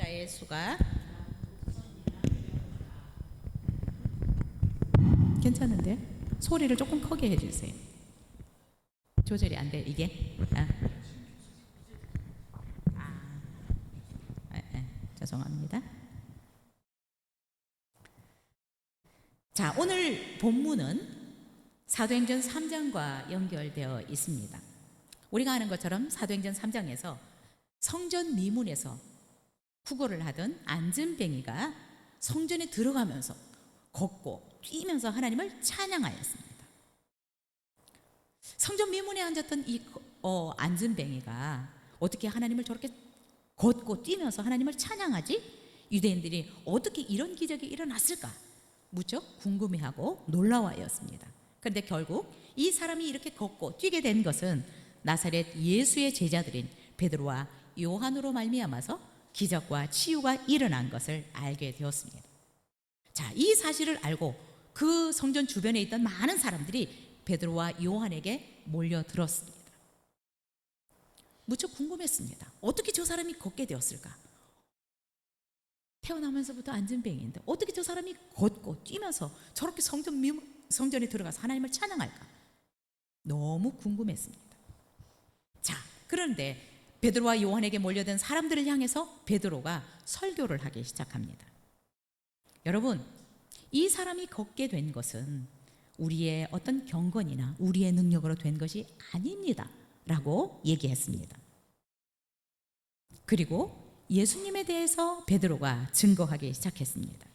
남자의 수가 괜찮은데? 소리를 조금 크게 해주세요. 조절이 안 돼, 이게? 죄송합니다. 자, 오늘 본문은 사도행전 3장과 연결되어 있습니다. 우리가 아는 것처럼 사도행전 3장에서 성전 미문에서 구걸을 하던 안진뱅이가 성전에 들어가면서 걷고 뛰면서 하나님을 찬양하였습니다. 성전 미문에 앉았던 이 안진뱅이가 어떻게 하나님을 저렇게 걷고 뛰면서 하나님을 찬양하지? 유대인들이 어떻게 이런 기적이 일어났을까? 무척 궁금해하고 놀라워하였습니다. 그런데 결국 이 사람이 이렇게 걷고 뛰게 된 것은 나사렛 예수의 제자들인 베드로와 요한으로 말미암아서 기적과 치유가 일어난 것을 알게 되었습니다. 자, 이 사실을 알고 그 성전 주변에 있던 많은 사람들이 베드로와 요한에게 몰려들었습니다. 무척 궁금했습니다. 어떻게 저 사람이 걷게 되었을까? 태어나면서부터 안진뱅이인데 어떻게 저 사람이 걷고 뛰면서 저렇게 성전에 들어가서 하나님을 찬양할까? 너무 궁금했습니다. 자, 그런데 베드로와 요한에게 몰려든 사람들을 향해서 베드로가 설교를 하기 시작합니다. 여러분, 이 사람이 걷게 된 것은 우리의 어떤 경건이나 우리의 능력으로 된 것이 아닙니다 라고 얘기했습니다. 그리고 예수님에 대해서 베드로가 증거하기 시작했습니다.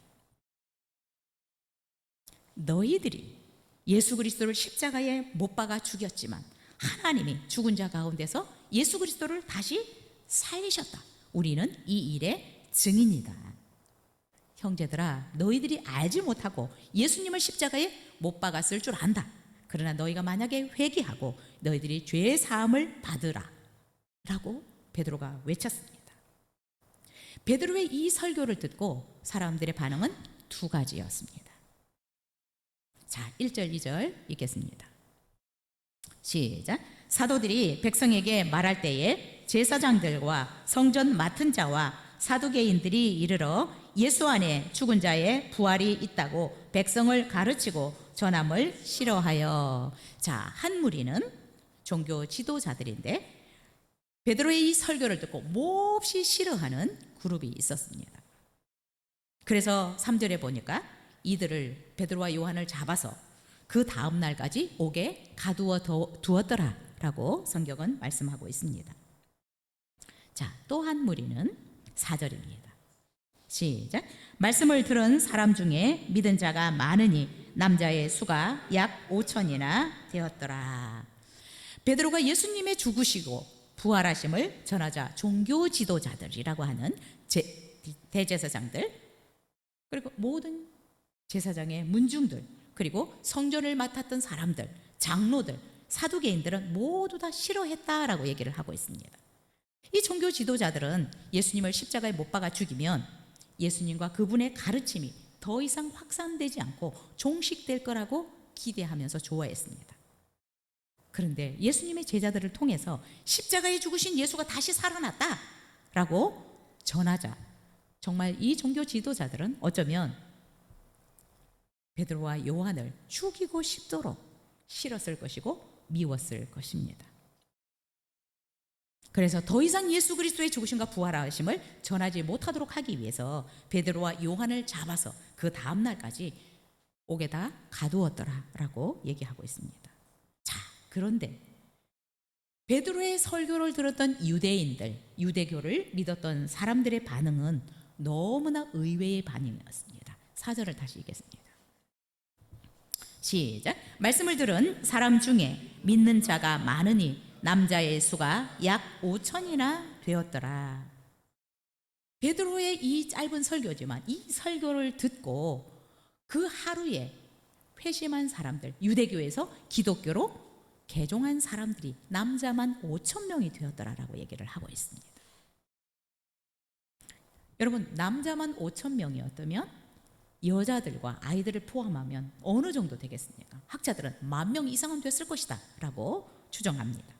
너희들이 예수 그리스도를 십자가에 못 박아 죽였지만 하나님이 죽은 자 가운데서 예수 그리스도를 다시 살리셨다. 우리는 이 일의 증인이다. 형제들아, 너희들이 알지 못하고 예수님을 십자가에 못 박았을 줄 안다. 그러나 너희가 만약에 회개하고 너희들이 죄의 사함을 받으라 라고 베드로가 외쳤습니다. 베드로의 이 설교를 듣고 사람들의 반응은 두 가지였습니다. 자, 1절 2절 읽겠습니다. 시작. 사도들이 백성에게 말할 때에 제사장들과 성전 맡은 자와 사두개인들이 이르러 예수 안에 죽은 자의 부활이 있다고 백성을 가르치고 전함을 싫어하여. 자, 한 무리는 종교 지도자들인데 베드로의 이 설교를 듣고 몹시 싫어하는 그룹이 있었습니다. 그래서 3절에 보니까 이들을 베드로와 요한을 잡아서 그 다음 날까지 옥에 가두어 두었더라 라고 성경은 말씀하고 있습니다. 자, 또 한 무리는 4절입니다. 시작. 말씀을 들은 사람 중에 믿은 자가 많으니 남자의 수가 약 5천이나 되었더라. 베드로가 예수님의 죽으시고 부활하심을 전하자 종교 지도자들이라고 하는 대제사장들, 그리고 모든 제사장의 문중들, 그리고 성전을 맡았던 사람들, 장로들, 사두개인들은 모두 다 싫어했다라고 얘기를 하고 있습니다. 이 종교 지도자들은 예수님을 십자가에 못 박아 죽이면 예수님과 그분의 가르침이 더 이상 확산되지 않고 종식될 거라고 기대하면서 좋아했습니다. 그런데 예수님의 제자들을 통해서 십자가에 죽으신 예수가 다시 살아났다라고 전하자 정말 이 종교 지도자들은 어쩌면 베드로와 요한을 죽이고 싶도록 싫었을 것이고 미웠을 것입니다. 그래서 더 이상 예수 그리스도의 죽으심과 부활하심을 전하지 못하도록 하기 위해서 베드로와 요한을 잡아서 그 다음 날까지 옥에다 가두었더라라고 얘기하고 있습니다. 자, 그런데 베드로의 설교를 들었던 유대인들, 유대교를 믿었던 사람들의 반응은 너무나 의외의 반응이었습니다. 4절을 다시 읽겠습니다. 시작. 말씀을 들은 사람 중에 믿는 자가 많으니 남자의 수가 약 5천이나 되었더라. 베드로의 이 짧은 설교지만 이 설교를 듣고 그 하루에 회심한 사람들, 유대교에서 기독교로 개종한 사람들이 남자만 5천 명이 되었더라라고 얘기를 하고 있습니다. 여러분, 남자만 5천 명이었다면 여자들과 아이들을 포함하면 어느 정도 되겠습니까? 학자들은 10,000명 이상은 됐을 것이다 라고 추정합니다.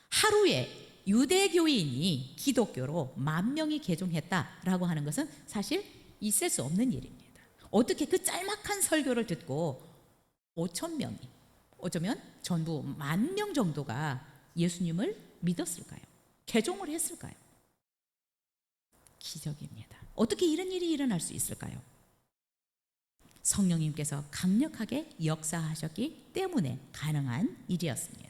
하루에 유대교인이 기독교로 10,000명이 개종했다라고 하는 것은 사실 있을 수 없는 일입니다. 어떻게 그 짤막한 설교를 듣고 5,000명이, 어쩌면 전부 10,000명 정도가 예수님을 믿었을까요? 개종을 했을까요? 기적입니다. 어떻게 이런 일이 일어날 수 있을까요? 성령님께서 강력하게 역사하셨기 때문에 가능한 일이었습니다.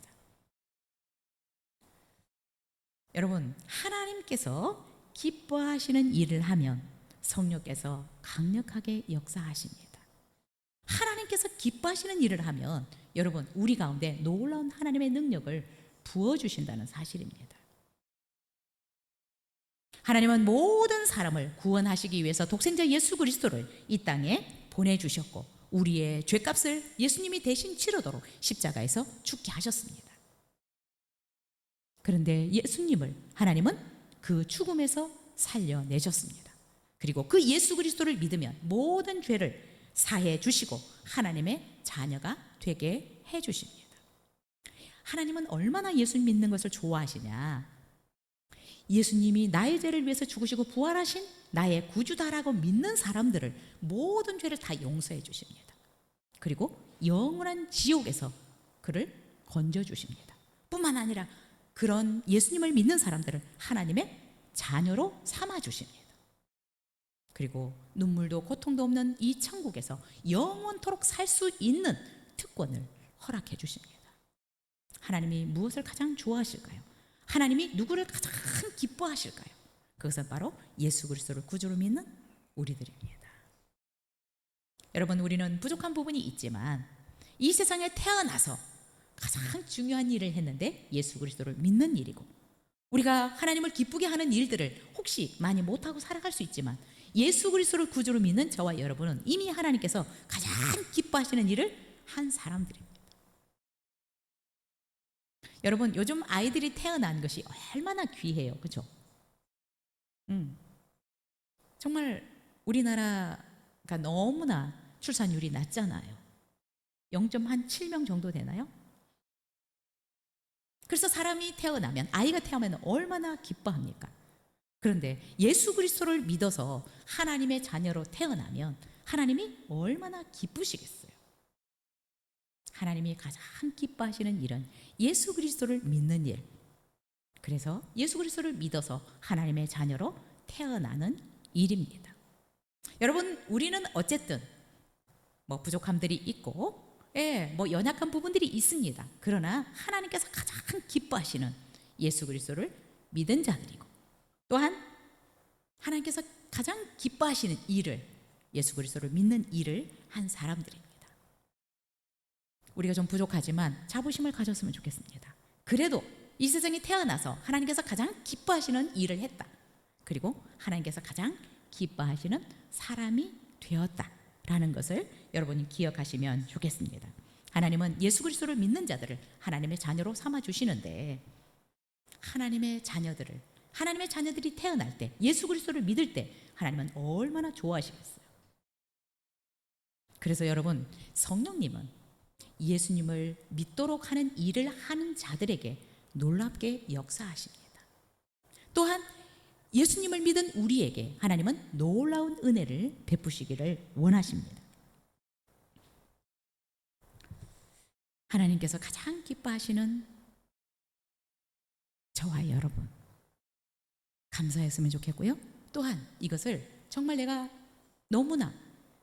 여러분, 하나님께서 기뻐하시는 일을 하면 성령께서 강력하게 역사하십니다. 하나님께서 기뻐하시는 일을 하면 여러분, 우리 가운데 놀라운 하나님의 능력을 부어주신다는 사실입니다. 하나님은 모든 사람을 구원하시기 위해서 독생자 예수 그리스도를 이 땅에 보내주셨고 우리의 죄값을 예수님이 대신 치르도록 십자가에서 죽게 하셨습니다. 그런데 예수님을 하나님은 그 죽음에서 살려내셨습니다. 그리고 그 예수 그리스도를 믿으면 모든 죄를 사해 주시고 하나님의 자녀가 되게 해 주십니다. 하나님은 얼마나 예수 믿는 것을 좋아하시냐? 예수님이 나의 죄를 위해서 죽으시고 부활하신 나의 구주다라고 믿는 사람들을 모든 죄를 다 용서해 주십니다. 그리고 영원한 지옥에서 그를 건져 주십니다. 뿐만 아니라 그런 예수님을 믿는 사람들을 하나님의 자녀로 삼아 주십니다. 그리고 눈물도 고통도 없는 이 천국에서 영원토록 살 수 있는 특권을 허락해 주십니다. 하나님이 무엇을 가장 좋아하실까요? 하나님이 누구를 가장 기뻐하실까요? 그것은 바로 예수 그리스도를 구주로 믿는 우리들입니다. 여러분, 우리는 부족한 부분이 있지만 이 세상에 태어나서 가장 중요한 일을 했는데 예수 그리스도를 믿는 일이고, 우리가 하나님을 기쁘게 하는 일들을 혹시 많이 못하고 살아갈 수 있지만 예수 그리스도를 구주로 믿는 저와 여러분은 이미 하나님께서 가장 기뻐하시는 일을 한 사람들입니다. 여러분, 요즘 아이들이 태어난 것이 얼마나 귀해요, 그렇죠? 정말 우리나라가 너무나 출산율이 낮잖아요. 0.7명 정도 되나요? 그래서 사람이 태어나면, 아이가 태어나면 얼마나 기뻐합니까? 그런데 예수 그리스도를 믿어서 하나님의 자녀로 태어나면 하나님이 얼마나 기쁘시겠어요? 하나님이 가장 기뻐하시는 일은 예수 그리스도를 믿는 일. 그래서 예수 그리스도를 믿어서 하나님의 자녀로 태어나는 일입니다. 여러분, 우리는 어쨌든 부족함들이 있고 연약한 부분들이 있습니다. 그러나 하나님께서 가장 기뻐하시는 예수 그리스도를 믿은 자들이고, 또한 하나님께서 가장 기뻐하시는 일을, 예수 그리스도를 믿는 일을 한 사람들입니다. 우리가 좀 부족하지만 자부심을 가졌으면 좋겠습니다. 그래도 이 세상에 태어나서 하나님께서 가장 기뻐하시는 일을 했다. 그리고 하나님께서 가장 기뻐하시는 사람이 되었다라는 것을 여러분이 기억하시면 좋겠습니다. 하나님은 예수 그리스도를 믿는 자들을 하나님의 자녀로 삼아 주시는데, 하나님의 자녀들이 태어날 때, 예수 그리스도를 믿을 때 하나님은 얼마나 좋아하시겠어요? 그래서 여러분, 성령님은 예수님을 믿도록 하는 일을 하는 자들에게 놀랍게 역사하십니다. 또한 예수님을 믿은 우리에게 하나님은 놀라운 은혜를 베푸시기를 원하십니다. 하나님께서 가장 기뻐하시는 저와 여러분, 감사했으면 좋겠고요. 또한 이것을 정말 내가 너무나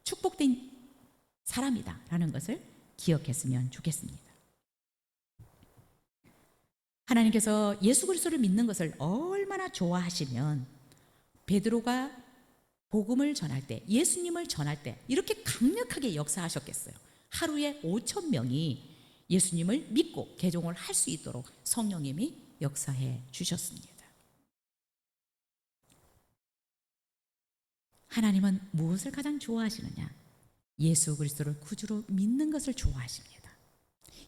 축복된 사람이다라는 것을 기억했으면 좋겠습니다. 하나님께서 예수 그리스도를 믿는 것을 얼마나 좋아하시면 베드로가 복음을 전할 때, 예수님을 전할 때 이렇게 강력하게 역사하셨겠어요. 하루에 5,000명이 예수님을 믿고 개종을 할 수 있도록 성령님이 역사해 주셨습니다. 하나님은 무엇을 가장 좋아하시느냐? 예수 그리스도를 구주로 믿는 것을 좋아하십니다.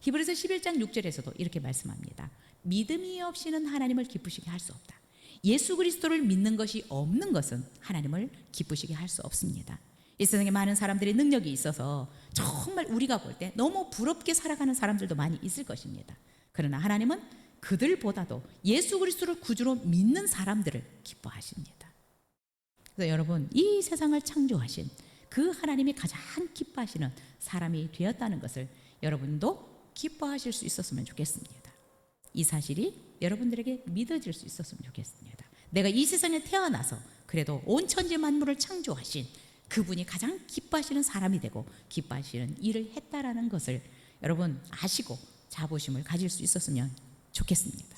히브리서 11장 6절에서도 이렇게 말씀합니다. 믿음이 없이는 하나님을 기쁘시게 할 수 없다. 예수 그리스도를 믿는 것이 없는 것은 하나님을 기쁘시게 할 수 없습니다. 이 세상에 많은 사람들이 능력이 있어서 정말 우리가 볼 때 너무 부럽게 살아가는 사람들도 많이 있을 것입니다. 그러나 하나님은 그들보다도 예수 그리스도를 구주로 믿는 사람들을 기뻐하십니다. 그래서 여러분, 이 세상을 창조하신 그 하나님이 가장 기뻐하시는 사람이 되었다는 것을 여러분도 기뻐하실 수 있었으면 좋겠습니다. 이 사실이 여러분들에게 믿어질 수 있었으면 좋겠습니다. 내가 이 세상에 태어나서 그래도 온 천지 만물을 창조하신 그분이 가장 기뻐하시는 사람이 되고 기뻐하시는 일을 했다라는 것을 여러분 아시고 자부심을 가질 수 있었으면 좋겠습니다.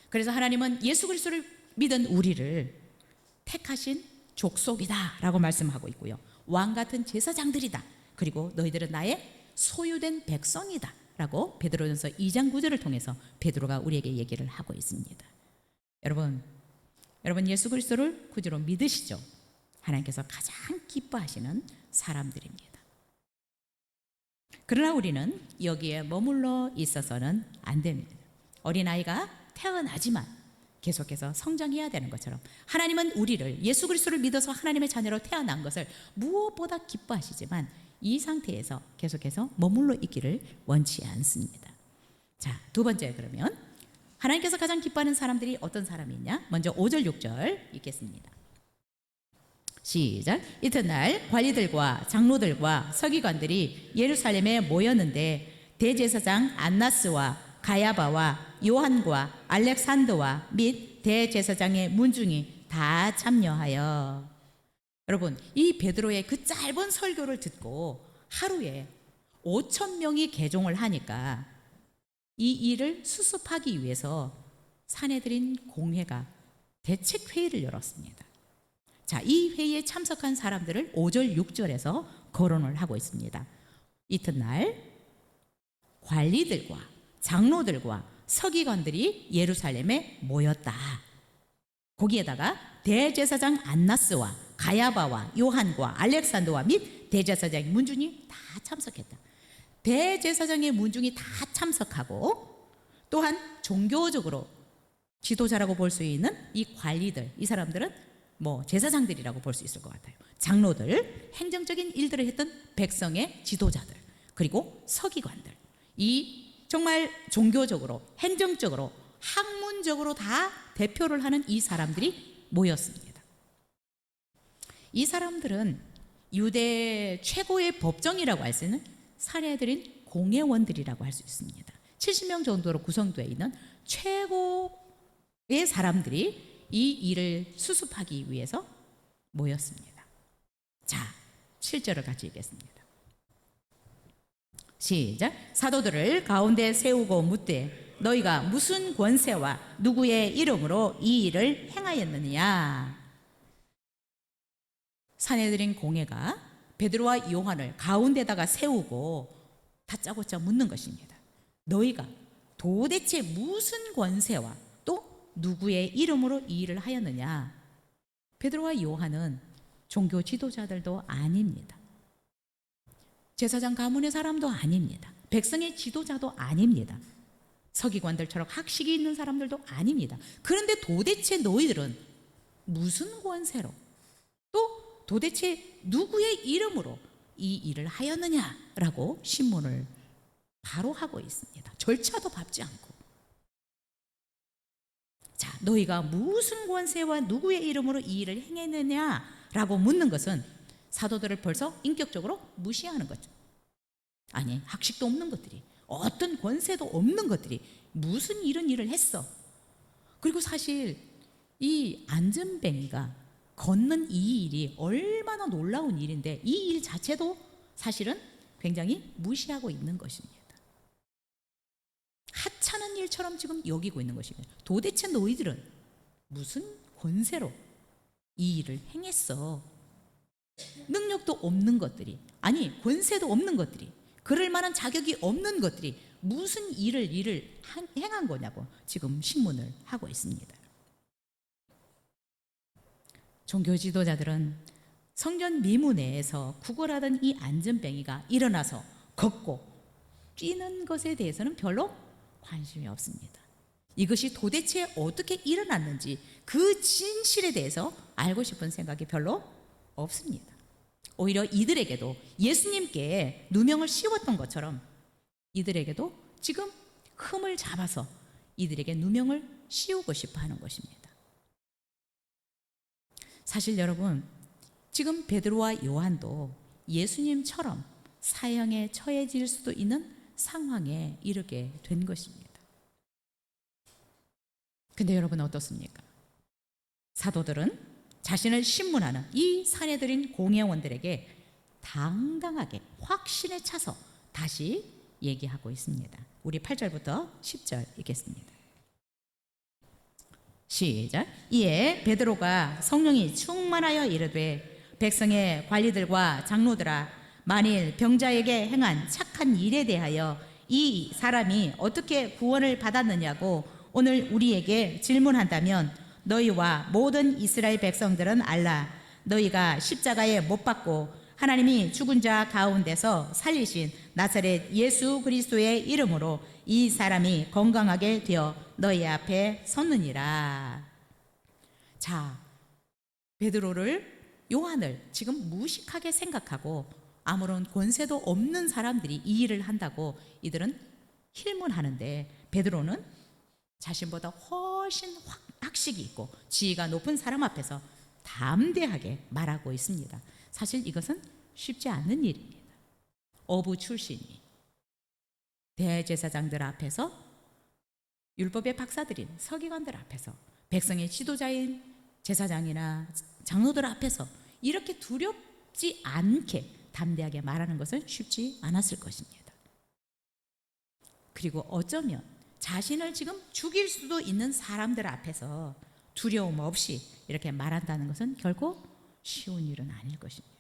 그래서 하나님은 예수 그리스도를 믿은 우리를 택하신 족속이다 라고 말씀하고 있고요. 왕 같은 제사장들이다. 그리고 너희들은 나의 소유된 백성이다 라고 베드로전서 2장 9절을 통해서 베드로가 우리에게 얘기를 하고 있습니다. 여러분 예수 그리스도를 구주로 믿으시죠? 하나님께서 가장 기뻐하시는 사람들입니다. 그러나 우리는 여기에 머물러 있어서는 안 됩니다. 어린아이가 태어나지만 계속해서 성장해야 되는 것처럼 하나님은 우리를 예수 그리스도를 믿어서 하나님의 자녀로 태어난 것을 무엇보다 기뻐하시지만 이 상태에서 계속해서 머물러 있기를 원치 않습니다. 자, 두 번째, 그러면 하나님께서 가장 기뻐하는 사람들이 어떤 사람이 있냐? 먼저 5절 6절 읽겠습니다. 시작. 이튿날 관리들과 장로들과 서기관들이 예루살렘에 모였는데 대제사장 안나스와 가야바와 요한과 알렉산더와 및 대제사장의 문중이 다 참여하여. 여러분, 이 베드로의 그 짧은 설교를 듣고 하루에 5,000명이 개종을 하니까 이 일을 수습하기 위해서 산헤드린 공회가 대책회의를 열었습니다. 자, 이 회의에 참석한 사람들을 5절 6절에서 거론을 하고 있습니다. 이튿날 관리들과 장로들과 서기관들이 예루살렘에 모였다. 거기에다가 대제사장 안나스와 가야바와 요한과 알렉산더와 및 대제사장의 문중이 다 참석했다. 대제사장의 문중이 다 참석하고 또한 종교적으로 지도자라고 볼 수 있는 이 관리들, 이 사람들은 제사장들이라고 볼 수 있을 것 같아요. 장로들, 행정적인 일들을 했던 백성의 지도자들, 그리고 서기관들, 이 정말 종교적으로, 행정적으로, 학문적으로 다 대표를 하는 이 사람들이 모였습니다. 이 사람들은 유대 최고의 법정이라고 할 수 있는 산헤드린 공회원들이라고 할 수 있습니다. 70명 정도로 구성되어 있는 최고의 사람들이 이 일을 수습하기 위해서 모였습니다. 자, 7절을 같이 읽겠습니다. 시작. 사도들을 가운데 세우고 묻되 너희가 무슨 권세와 누구의 이름으로 이 일을 행하였느냐. 산헤드린 공회가 베드로와 요한을 가운데다가 세우고 다짜고짜 묻는 것입니다. 너희가 도대체 무슨 권세와 또 누구의 이름으로 이 일을 하였느냐. 베드로와 요한은 종교 지도자들도 아닙니다. 제사장 가문의 사람도 아닙니다. 백성의 지도자도 아닙니다. 서기관들처럼 학식이 있는 사람들도 아닙니다. 그런데 도대체 너희들은 무슨 권세로 또 도대체 누구의 이름으로 이 일을 하였느냐라고 신문을 바로 하고 있습니다. 절차도 밟지 않고. 자, 너희가 무슨 권세와 누구의 이름으로 이 일을 행했느냐라고 묻는 것은 사도들을 벌써 인격적으로 무시하는 거죠. 아니, 학식도 없는 것들이, 어떤 권세도 없는 것들이 무슨 이런 일을 했어. 그리고 사실 이 안전뱅이가 걷는 이 일이 얼마나 놀라운 일인데 이 일 자체도 사실은 굉장히 무시하고 있는 것입니다. 하찮은 일처럼 지금 여기고 있는 것입니다. 도대체 너희들은 무슨 권세로 이 일을 행했어. 능력도 없는 것들이, 아니 권세도 없는 것들이, 그럴 만한 자격이 없는 것들이 무슨 일을 행한 거냐고 지금 신문을 하고 있습니다. 종교 지도자들은 성전 미문에서 구걸하던 이 안전뱅이가 일어나서 걷고 뛰는 것에 대해서는 별로 관심이 없습니다. 이것이 도대체 어떻게 일어났는지 그 진실에 대해서 알고 싶은 생각이 별로 없습니다. 오히려 이들에게도 예수님께 누명을 씌웠던 것처럼 이들에게도 지금 흠을 잡아서 이들에게 누명을 씌우고 싶어 하는 것입니다. 사실 여러분, 지금 베드로와 요한도 예수님처럼 사형에 처해질 수도 있는 상황에 이르게 된 것입니다. 근데 여러분 어떻습니까? 사도들은 자신을 신문하는 이 사내들인 공회원들에게 당당하게 확신에 차서 다시 얘기하고 있습니다. 우리 8절부터 10절 읽겠습니다. 시작. 이에 베드로가 성령이 충만하여 이르되 백성의 관리들과 장로들아, 만일 병자에게 행한 착한 일에 대하여 이 사람이 어떻게 구원을 받았느냐고 오늘 우리에게 질문한다면 너희와 모든 이스라엘 백성들은 알라. 너희가 십자가에 못 박고 하나님이 죽은 자 가운데서 살리신 나사렛 예수 그리스도의 이름으로 이 사람이 건강하게 되어 너희 앞에 섰느니라. 자, 베드로를, 요한을 지금 무식하게 생각하고 아무런 권세도 없는 사람들이 이 일을 한다고 이들은 힐문하는데, 베드로는 자신보다 훨씬 학식이 있고 지위가 높은 사람 앞에서 담대하게 말하고 있습니다. 사실 이것은 쉽지 않는 일입니다. 어부 출신이 대제사장들 앞에서, 율법의 박사들인 서기관들 앞에서, 백성의 지도자인 제사장이나 장로들 앞에서 이렇게 두렵지 않게 담대하게 말하는 것은 쉽지 않았을 것입니다. 그리고 어쩌면 자신을 지금 죽일 수도 있는 사람들 앞에서 두려움 없이 이렇게 말한다는 것은 결코 쉬운 일은 아닐 것입니다.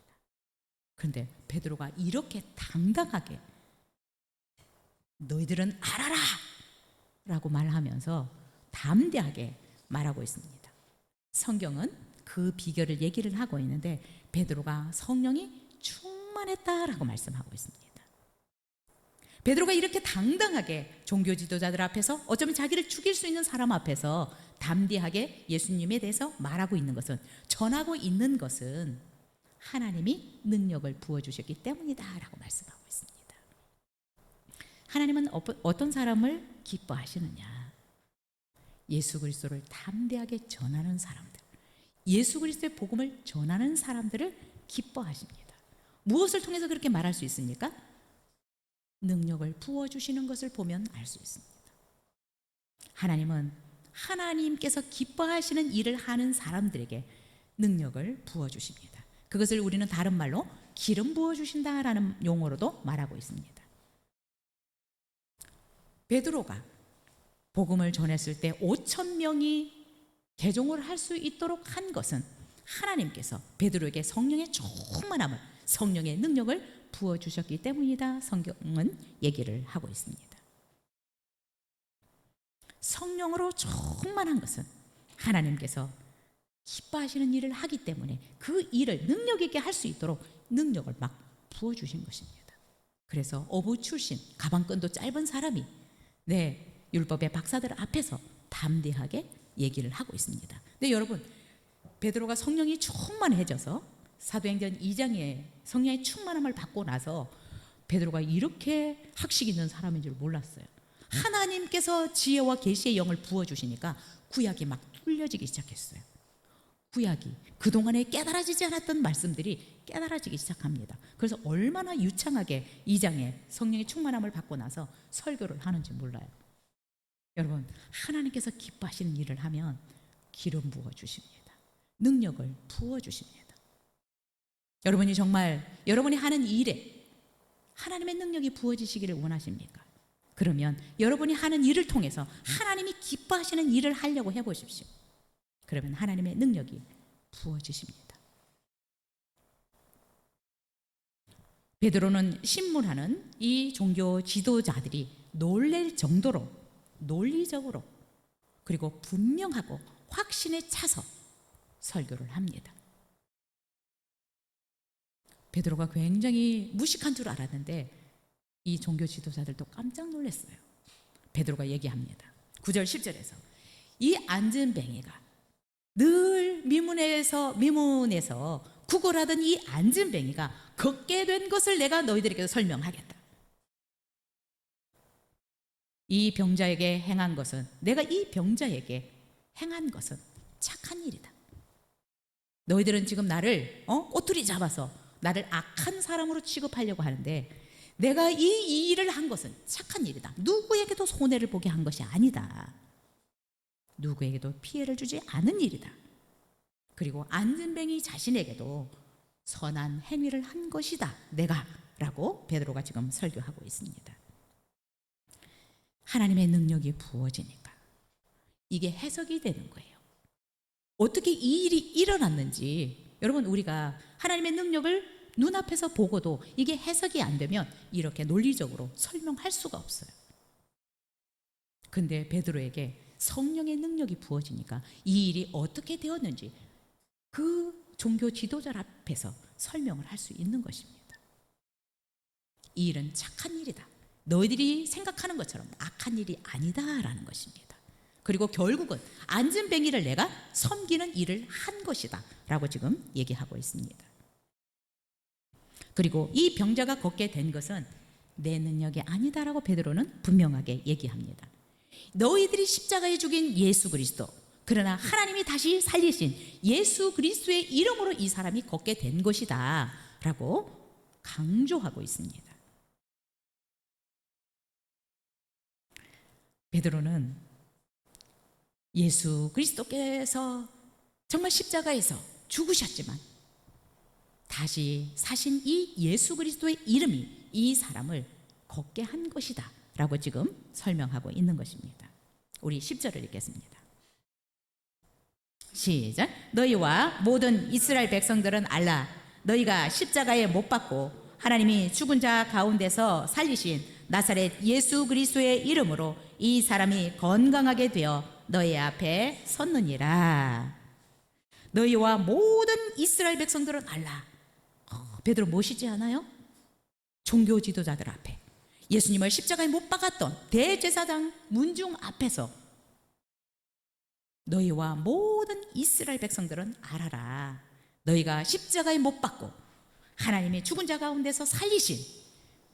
그런데 베드로가 이렇게 당당하게 너희들은 알아라 라고 말하면서 담대하게 말하고 있습니다. 성경은 그 비결을 얘기를 하고 있는데, 베드로가 성령이 충만했다라고 말씀하고 있습니다. 베드로가 이렇게 당당하게 종교 지도자들 앞에서, 어쩌면 자기를 죽일 수 있는 사람 앞에서 담대하게 예수님에 대해서 말하고 있는 것은, 전하고 있는 것은 하나님이 능력을 부어주셨기 때문이다 라고 말씀하고 있습니다. 하나님은 어떤 사람을 기뻐하시느냐? 예수 그리스도를 담대하게 전하는 사람들, 예수 그리스도의 복음을 전하는 사람들을 기뻐하십니다. 무엇을 통해서 그렇게 말할 수 있습니까? 능력을 부어주시는 것을 보면 알 수 있습니다. 하나님은 하나님께서 기뻐하시는 일을 하는 사람들에게 능력을 부어주십니다. 그것을 우리는 다른 말로 기름 부어주신다라는 용어로도 말하고 있습니다. 베드로가 복음을 전했을 때 5천 명이 개종을 할 수 있도록 한 것은 하나님께서 베드로에게 성령의 충만함을, 성령의 능력을 부어주셨기 때문이다. 성경은 얘기를 하고 있습니다. 성령으로 충만한 것은 하나님께서 기뻐하시는 일을 하기 때문에 그 일을 능력 있게 할 수 있도록 능력을 막 부어주신 것입니다. 그래서 어부 출신, 가방끈도 짧은 사람이 율법의 박사들 앞에서 담대하게 얘기를 하고 있습니다. 근데 여러분, 베드로가 성령이 충만해져서 사도행전 2장에 성령의 충만함을 받고 나서 베드로가 이렇게 학식 있는 사람인 줄 몰랐어요. 하나님께서 지혜와 계시의 영을 부어주시니까 구약이 막 뚫려지기 시작했어요. 구약이 그동안에 깨달아지지 않았던 말씀들이 깨달아지기 시작합니다. 그래서 얼마나 유창하게 2장에 성령의 충만함을 받고 나서 설교를 하는지 몰라요. 여러분, 하나님께서 기뻐하시는 일을 하면 기름 부어주십니다. 능력을 부어주십니다. 여러분이 정말 여러분이 하는 일에 하나님의 능력이 부어지시기를 원하십니까? 그러면 여러분이 하는 일을 통해서 하나님이 기뻐하시는 일을 하려고 해보십시오. 그러면 하나님의 능력이 부어지십니다. 베드로는 신문하는 이 종교 지도자들이 놀랄 정도로 논리적으로 그리고 분명하고 확신에 차서 설교를 합니다. 베드로가 굉장히 무식한 줄 알았는데 이 종교 지도자들도 깜짝 놀랐어요. 베드로가 얘기합니다. 9절 10절에서 이 안진뱅이가 늘 미문에서 구걸하던 이 안진뱅이가 걷게 된 것을 내가 너희들에게 설명하겠다. 이 병자에게 행한 것은, 내가 이 병자에게 행한 것은 착한 일이다. 너희들은 지금 나를 꼬투리 잡아서 나를 악한 사람으로 취급하려고 하는데, 내가 이 일을 한 것은 착한 일이다. 누구에게도 손해를 보게 한 것이 아니다. 누구에게도 피해를 주지 않은 일이다. 그리고 안진뱅이 자신에게도 선한 행위를 한 것이다, 내가, 라고 베드로가 지금 설교하고 있습니다. 하나님의 능력이 부어지니까 이게 해석이 되는 거예요. 어떻게 이 일이 일어났는지, 여러분, 우리가 하나님의 능력을 눈앞에서 보고도 이게 해석이 안 되면 이렇게 논리적으로 설명할 수가 없어요. 근데 베드로에게 성령의 능력이 부어지니까 이 일이 어떻게 되었는지 그 종교 지도자 앞에서 설명을 할 수 있는 것입니다. 이 일은 착한 일이다. 너희들이 생각하는 것처럼 악한 일이 아니다라는 것입니다. 그리고 결국은 안진뱅이를 내가 섬기는 일을 한 것이다 라고 지금 얘기하고 있습니다. 그리고 이 병자가 걷게 된 것은 내 능력이 아니다라고 베드로는 분명하게 얘기합니다. 너희들이 십자가에 죽인 예수 그리스도, 그러나 하나님이 다시 살리신 예수 그리스도의 이름으로 이 사람이 걷게 된 것이다 라고 강조하고 있습니다. 베드로는 예수 그리스도께서 정말 십자가에서 죽으셨지만 다시 사신 이 예수 그리스도의 이름이 이 사람을 걷게 한 것이다 라고 지금 설명하고 있는 것입니다. 우리 10절을 읽겠습니다. 시작. 너희와 모든 이스라엘 백성들은 알라. 너희가 십자가에 못 박고 하나님이 죽은 자 가운데서 살리신 나사렛 예수 그리스도의 이름으로 이 사람이 건강하게 되어 너희 앞에 섰느니라. 너희와 모든 이스라엘 백성들은 알라. 베드로 멋있지 않아요? 종교 지도자들 앞에, 예수님을 십자가에 못 박았던 대제사장 문중 앞에서 너희와 모든 이스라엘 백성들은 알아라. 너희가 십자가에 못 박고 하나님이 죽은 자 가운데서 살리신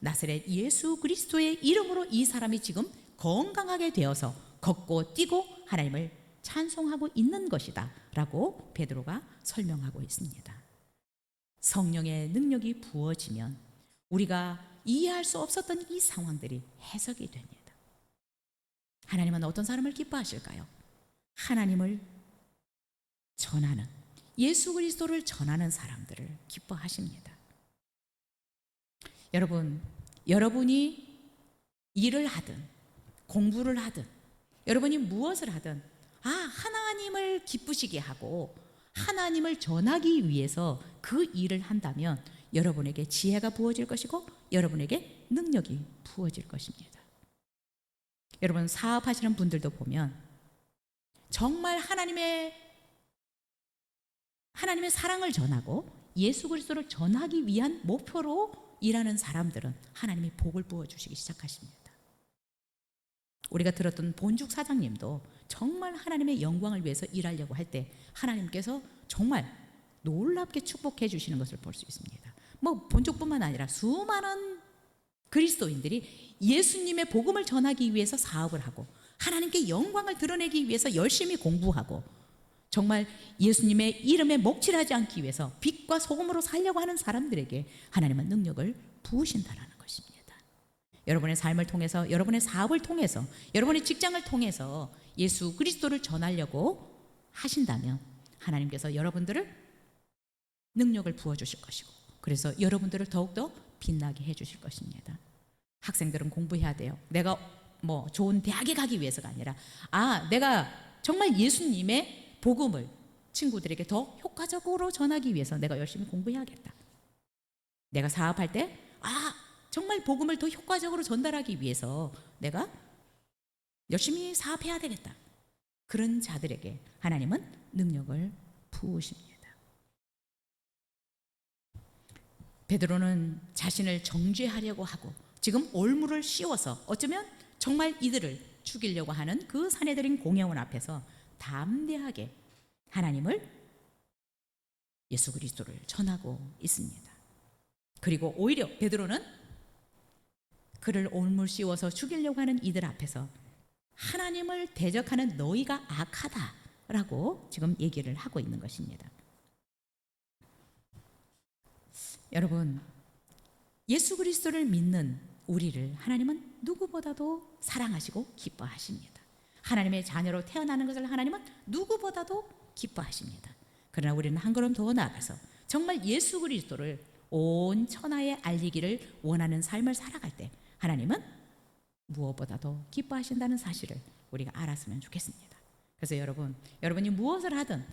나사렛 예수 그리스도의 이름으로 이 사람이 지금 건강하게 되어서 걷고 뛰고 하나님을 찬송하고 있는 것이다 라고 베드로가 설명하고 있습니다. 성령의 능력이 부어지면 우리가 이해할 수 없었던 이 상황들이 해석이 됩니다. 하나님은 어떤 사람을 기뻐하실까요? 하나님을 전하는, 예수 그리스도를 전하는 사람들을 기뻐하십니다. 여러분, 여러분이 일을 하든 공부를 하든 여러분이 무엇을 하든 하나님을 기쁘시게 하고 하나님을 전하기 위해서 그 일을 한다면 여러분에게 지혜가 부어질 것이고 여러분에게 능력이 부어질 것입니다. 여러분, 사업하시는 분들도 보면 정말 하나님의 사랑을 전하고 예수 그리스도를 전하기 위한 목표로 일하는 사람들은 하나님이 복을 부어주시기 시작하십니다. 우리가 들었던 본죽 사장님도 정말 하나님의 영광을 위해서 일하려고 할 때 하나님께서 정말 놀랍게 축복해 주시는 것을 볼 수 있습니다. 본죽뿐만 아니라 수많은 그리스도인들이 예수님의 복음을 전하기 위해서 사업을 하고 하나님께 영광을 드러내기 위해서 열심히 공부하고 정말 예수님의 이름에 먹칠하지 않기 위해서 빛과 소금으로 살려고 하는 사람들에게 하나님은 능력을 부으신다라는 것입니다. 여러분의 삶을 통해서, 여러분의 사업을 통해서, 여러분의 직장을 통해서 예수 그리스도를 전하려고 하신다면 하나님께서 여러분들을 능력을 부어주실 것이고, 그래서 여러분들을 더욱더 빛나게 해주실 것입니다. 학생들은 공부해야 돼요. 내가 좋은 대학에 가기 위해서가 아니라 내가 정말 예수님의 복음을 친구들에게 더 효과적으로 전하기 위해서 내가 열심히 공부해야겠다. 내가 사업할 때 정말 복음을 더 효과적으로 전달하기 위해서 내가 열심히 사업해야 되겠다. 그런 자들에게 하나님은 능력을 부으십니다. 베드로는 자신을 정죄하려고 하고 지금 올무를 씌워서 어쩌면 정말 이들을 죽이려고 하는 그 사내들인 공회원 앞에서 담대하게 하나님을, 예수 그리스도를 전하고 있습니다. 그리고 오히려 베드로는 그를 올물 씌워서 죽이려고 하는 이들 앞에서 하나님을 대적하는 너희가 악하다라고 지금 얘기를 하고 있는 것입니다. 여러분, 예수 그리스도를 믿는 우리를 하나님은 누구보다도 사랑하시고 기뻐하십니다. 하나님의 자녀로 태어나는 것을 하나님은 누구보다도 기뻐하십니다. 그러나 우리는 한 걸음 더 나아가서 정말 예수 그리스도를 온 천하에 알리기를 원하는 삶을 살아갈 때 하나님은 무엇보다도 기뻐하신다는 사실을 우리가 알았으면 좋겠습니다. 그래서 여러분이 무엇을 하든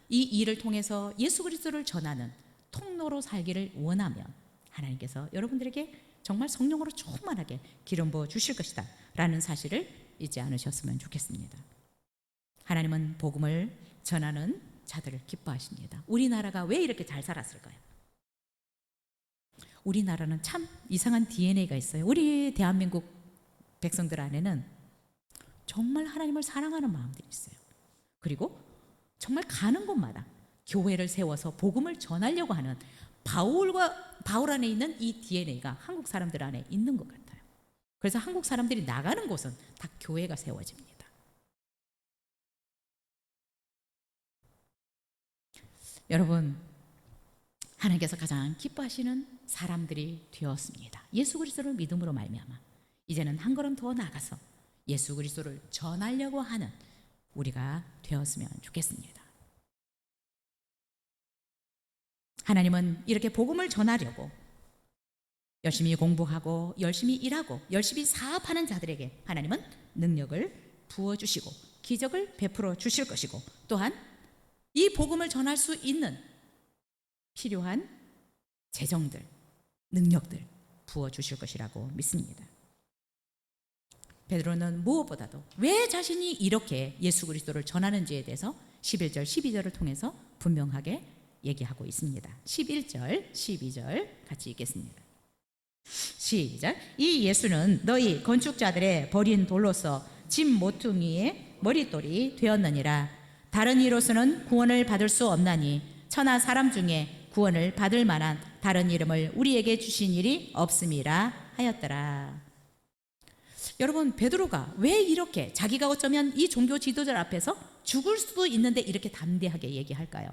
이 일을 통해서 예수 그리스도를 전하는 통로로 살기를 원하면 하나님께서 여러분들에게 정말 성령으로 충만하게 기름 부어 주실 것이다 라는 사실을 잊지 않으셨으면 좋겠습니다. 하나님은 복음을 전하는 자들을 기뻐하십니다. 우리나라가 왜 이렇게 잘 살았을까요? 우리나라는 참 이상한 DNA가 있어요. 우리 대한민국 백성들 안에는 정말 하나님을 사랑하는 마음들이 있어요. 그리고 정말 가는 곳마다 교회를 세워서 복음을 전하려고 하는 바울 안에 있는 이 DNA가 한국 사람들 안에 있는 것 같아요. 그래서 한국 사람들이 나가는 곳은 다 교회가 세워집니다. 여러분, 하나님께서 가장 기뻐하시는 사람들이 되었습니다. 예수 그리스도를 믿음으로 말미암아 이제는 한 걸음 더 나아가서 예수 그리스도를 전하려고 하는 우리가 되었으면 좋겠습니다. 하나님은 이렇게 복음을 전하려고 열심히 공부하고 열심히 일하고 열심히 사업하는 자들에게 하나님은 능력을 부어주시고 기적을 베풀어 주실 것이고 또한 이 복음을 전할 수 있는 필요한 재정들, 능력들 부어주실 것이라고 믿습니다. 베드로는 무엇보다도 왜 자신이 이렇게 예수 그리스도를 전하는지에 대해서 11절, 12절을 통해서 분명하게 얘기하고 있습니다. 11절, 12절 같이 읽겠습니다. 시작. 이 예수는 너희 건축자들의 버린 돌로서 집 모퉁이의 머릿돌이 되었느니라. 다른 이로서는 구원을 받을 수 없나니 천하 사람 중에 구원을 받을 만한 다른 이름을 우리에게 주신 일이 없음이라 하였더라. 여러분, 베드로가 왜 이렇게 자기가 어쩌면 이 종교 지도자 앞에서 죽을 수도 있는데 이렇게 담대하게 얘기할까요?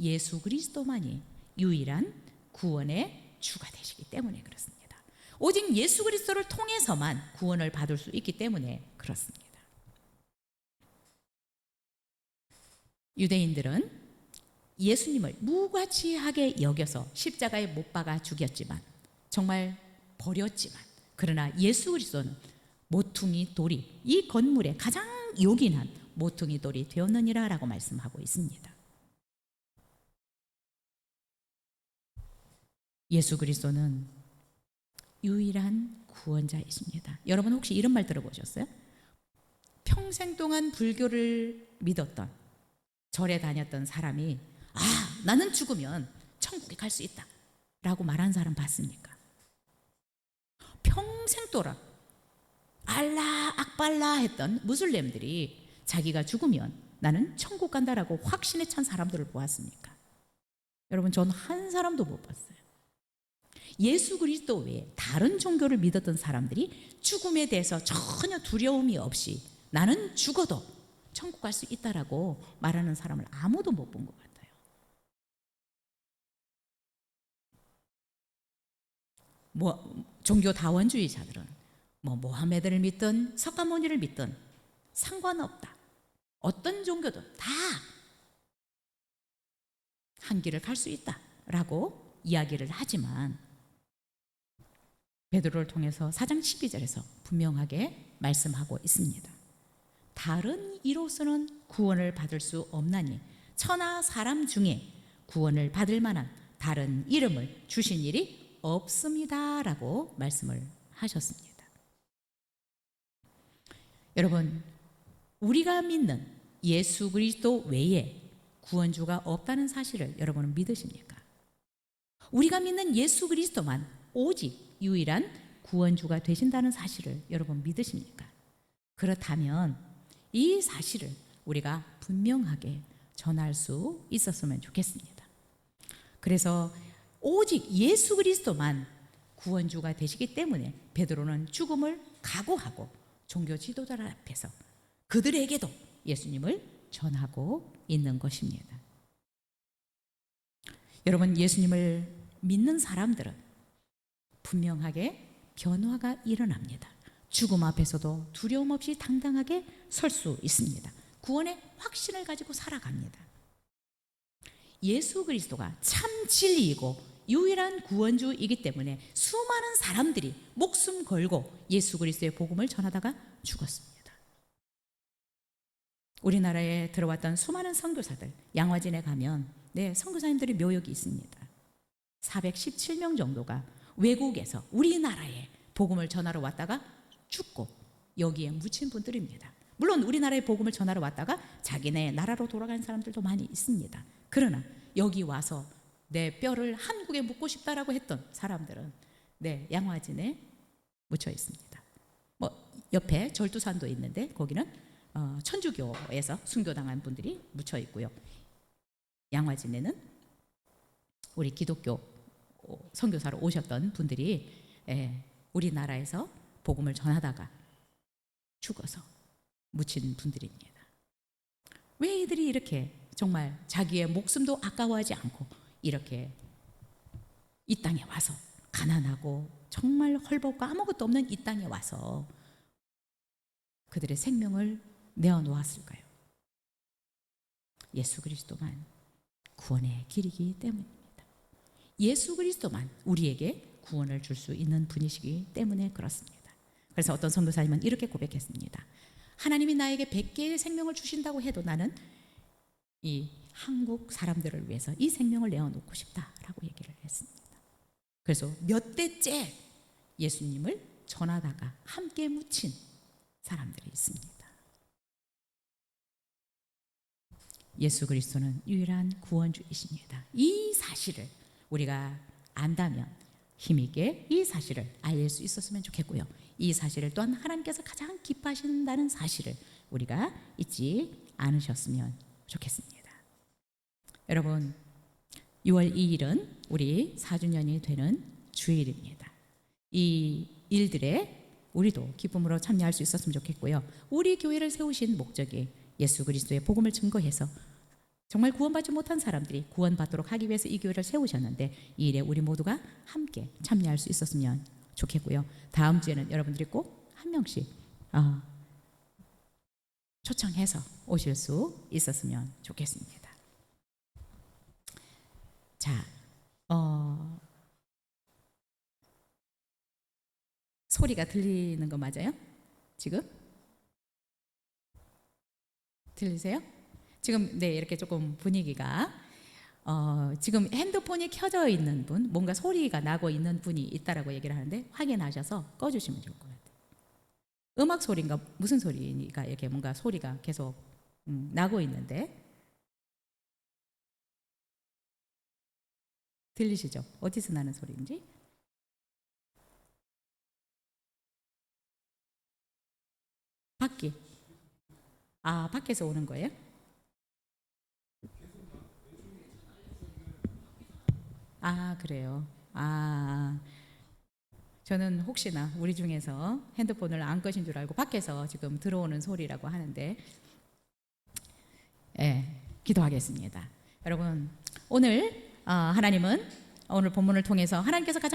예수 그리스도만이 유일한 구원의 주가 되시기 때문에 그렇습니다. 오직 예수 그리스도를 통해서만 구원을 받을 수 있기 때문에 그렇습니다. 유대인들은 예수님을 무가치하게 여겨서 십자가에 못 박아 죽였지만 정말 버렸지만 그러나 예수 그리스도는 모퉁이 돌이 이 건물의 가장 요긴한 모퉁이 돌이 되었느니라 라고 말씀하고 있습니다. 예수 그리스도는 유일한 구원자이십니다. 여러분 혹시 이런 말 들어보셨어요? 평생 동안 불교를 믿었던 절에 다녔던 사람이 나는 죽으면 천국에 갈 수 있다 라고 말한 사람 봤습니까? 평생 동안 알라 악발라 했던 무슬림들이 자기가 죽으면 나는 천국 간다라고 확신에 찬 사람들을 보았습니까? 여러분, 전 한 사람도 못 봤어요. 예수 그리스도 외에 다른 종교를 믿었던 사람들이 죽음에 대해서 전혀 두려움이 없이 나는 죽어도 천국 갈 수 있다라고 말하는 사람을 아무도 못 본 것 같아요. 종교 다원주의자들은 모하메드를 믿든 석가모니를 믿든 상관없다. 어떤 종교든 다 한 길을 갈 수 있다라고 이야기를 하지만 베드로를 통해서 4장 12절에서 분명하게 말씀하고 있습니다. 다른 이로서는 구원을 받을 수 없나니 천하 사람 중에 구원을 받을 만한 다른 이름을 주신 일이 없습니다 라고 말씀을 하셨습니다. 여러분, 우리가 믿는 예수 그리스도 외에 구원주가 없다는 사실을 여러분은 믿으십니까? 우리가 믿는 예수 그리스도만 오직 유일한 구원주가 되신다는 사실을 여러분 믿으십니까? 그렇다면 이 사실을 우리가 분명하게 전할 수 있었으면 좋겠습니다. 그래서 오직 예수 그리스도만 구원주가 되시기 때문에 베드로는 죽음을 각오하고 종교 지도자들 앞에서 그들에게도 예수님을 전하고 있는 것입니다. 여러분, 예수님을 믿는 사람들은 분명하게 변화가 일어납니다. 죽음 앞에서도 두려움 없이 당당하게 설 수 있습니다. 구원의 확신을 가지고 살아갑니다. 예수 그리스도가 참 진리이고 유일한 구원주이기 때문에 수많은 사람들이 목숨 걸고 예수 그리스도의 복음을 전하다가 죽었습니다. 우리나라에 들어왔던 수많은 선교사들, 양화진에 가면 선교사님들의 묘역이 있습니다. 417명 정도가 외국에서 우리나라에 복음을 전하러 왔다가 죽고 여기에 묻힌 분들입니다. 물론 우리나라에 복음을 전하러 왔다가 자기네 나라로 돌아간 사람들도 많이 있습니다. 그러나 여기 와서 내 뼈를 한국에 묻고 싶다라고 했던 사람들은 양화진에 묻혀 있습니다. 옆에 절두산도 있는데 거기는 천주교에서 순교당한 분들이 묻혀 있고요. 양화진에는 우리 기독교 선교사로 오셨던 분들이 우리나라에서 복음을 전하다가 죽어서 묻힌 분들입니다. 왜 이들이 이렇게 정말 자기의 목숨도 아까워하지 않고 이렇게 이 땅에 와서 가난하고 정말 헐벗고 아무것도 없는 이 땅에 와서 그들의 생명을 내어놓았을까요? 예수 그리스도만 구원의 길이기 때문입니다. 예수 그리스도만 우리에게 구원을 줄 수 있는 분이시기 때문에 그렇습니다. 그래서 어떤 선교사님은 이렇게 고백했습니다. 하나님이 나에게 100개의 생명을 주신다고 해도 나는 이 한국 사람들을 위해서 이 생명을 내어놓고 싶다라고 얘기를 했습니다. 그래서 몇 대째 예수님을 전하다가 함께 묻힌 사람들이 있습니다. 예수 그리스도는 유일한 구원주이십니다. 이 사실을 우리가 안다면 힘있게 이 사실을 알릴 수 있었으면 좋겠고요. 이 사실을 또한 하나님께서 가장 기뻐하신다는 사실을 우리가 잊지 않으셨으면 좋겠습니다. 여러분, 6월 2일은 우리 4주년이 되는 주일입니다. 이 일들에 우리도 기쁨으로 참여할 수 있었으면 좋겠고요. 우리 교회를 세우신 목적이 예수 그리스도의 복음을 증거해서 정말 구원받지 못한 사람들이 구원받도록 하기 위해서 이 교회를 세우셨는데 이 일에 우리 모두가 함께 참여할 수 있었으면 좋겠고요. 다음 주에는 여러분들이 꼭 한 명씩 초청해서 오실 수 있었으면 좋겠습니다. 자, 소리가 들리는 거 맞아요? 지금? 들리세요? 지금 이렇게 조금 분위기가 지금 핸드폰이 켜져 있는 분, 뭔가 소리가 나고 있는 분이 있다라고 얘기를 하는데 확인하셔서 꺼주시면 좋을 것 같아요. 음악 소리인가 무슨 소리니까 이렇게 뭔가 소리가 계속 나고 있는데 들리시죠? 어디서 나는 소리인지? 밖에. 밖에서 오는 거예요? 그래요. 저는 혹시나 우리 중에서 핸드폰을 안 끄신 줄 알고 밖에서 지금 들어오는 소리라고 하는데, 기도하겠습니다. 여러분, 오늘 하나님은 오늘 본문을 통해서 하나님께서 가장